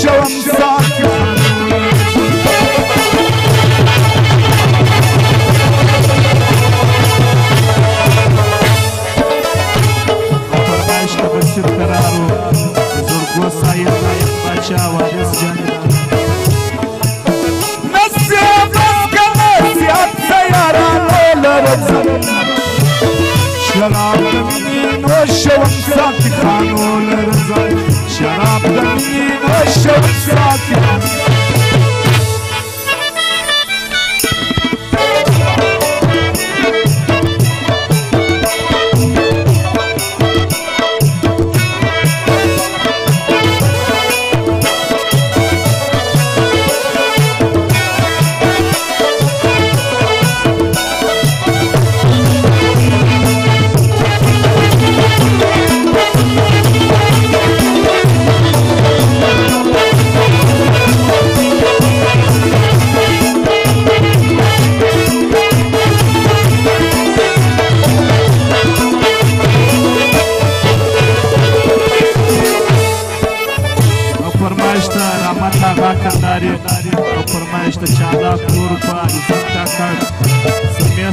شوم ساکت فرمایش که بسیر قرارو بزرگو سایر بچه وارث جانب نسیب نسیب سیارانو لرزم شراب دمینین و شوم ساکت خانو لرزم شراب دمینین و شوم ساکت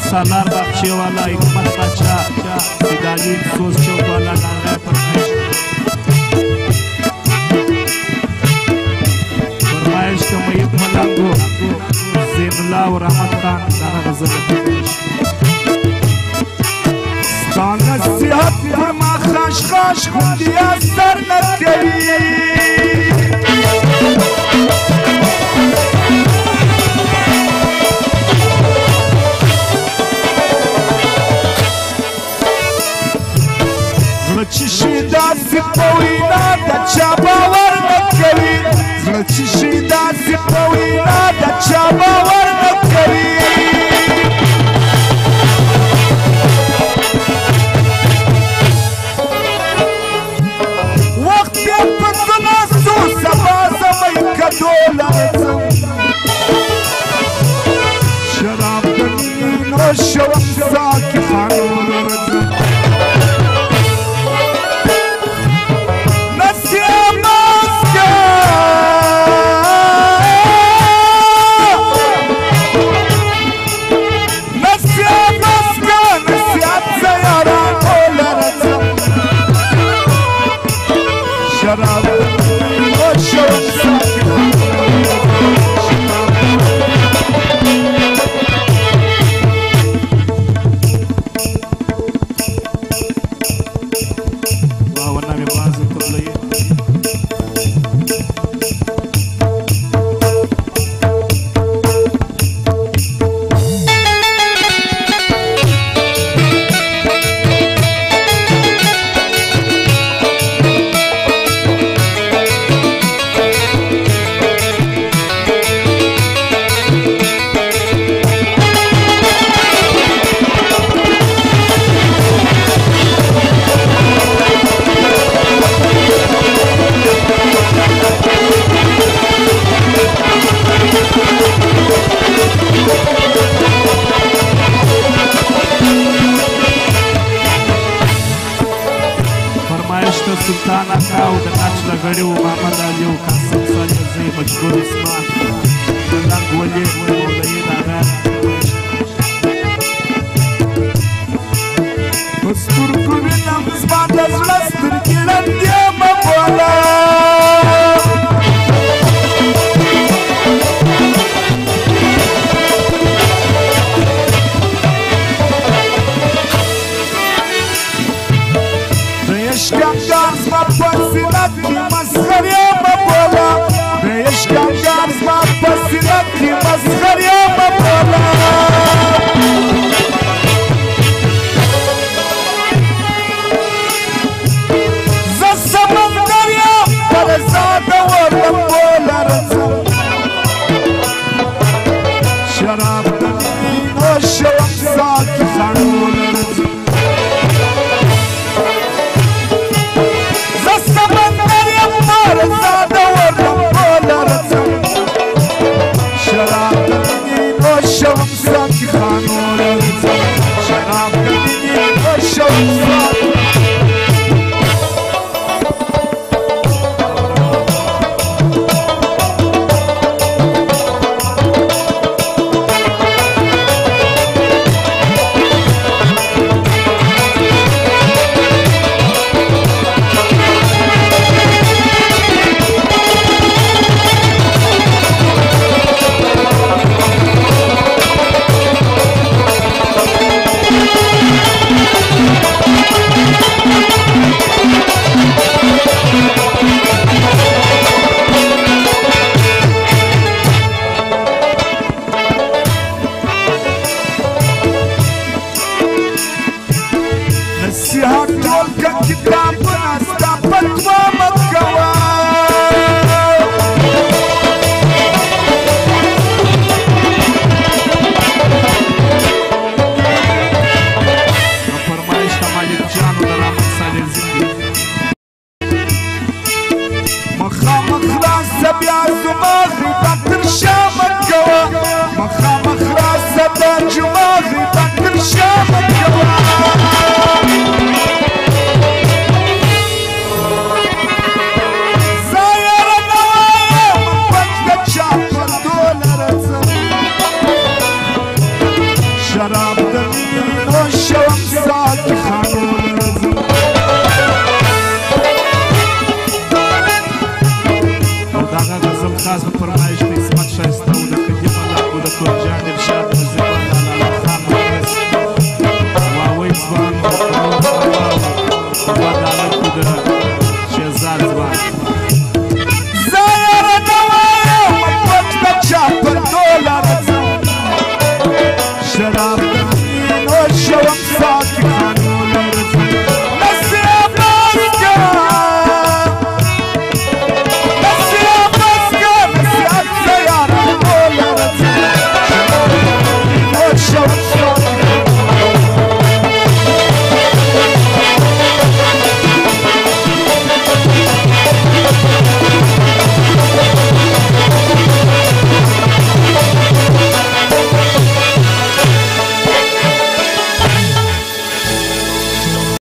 सालार बख्शे वाला हिकमत अच्छा सिदालीन सोच चौक वाला नाना फरमाइश का मयत मलांगो ज़ैनुल्लाह और रहमत खान नाना गजल स्ताना सियात फरमा खाश खाश खुदिया सर न करी چشی داستی پوینا دا چا باور نکوی زړه چشی داستی پوینا دا چا باور نکوی وقت یې په تناسو سبا زمۍ کدو لرزم شراب د مینو شوم ساکي خانو لرزم سلطان اکا او د ناچ لګړی و محمد علي او قاسم صالح زی مشهور اسمان د لنګ ولي مولوي راغی سترګو وینم زما د زړه سترګې ړندې مه بوله مخامخ راسه بیا زما غیبت تر شا مه کوه مخامخ راسه بیا زما غیبت تر شا مه کوه شراب دمینو شوم ساکی خانو لرزم او داغا غزل خاص به فرمایش دی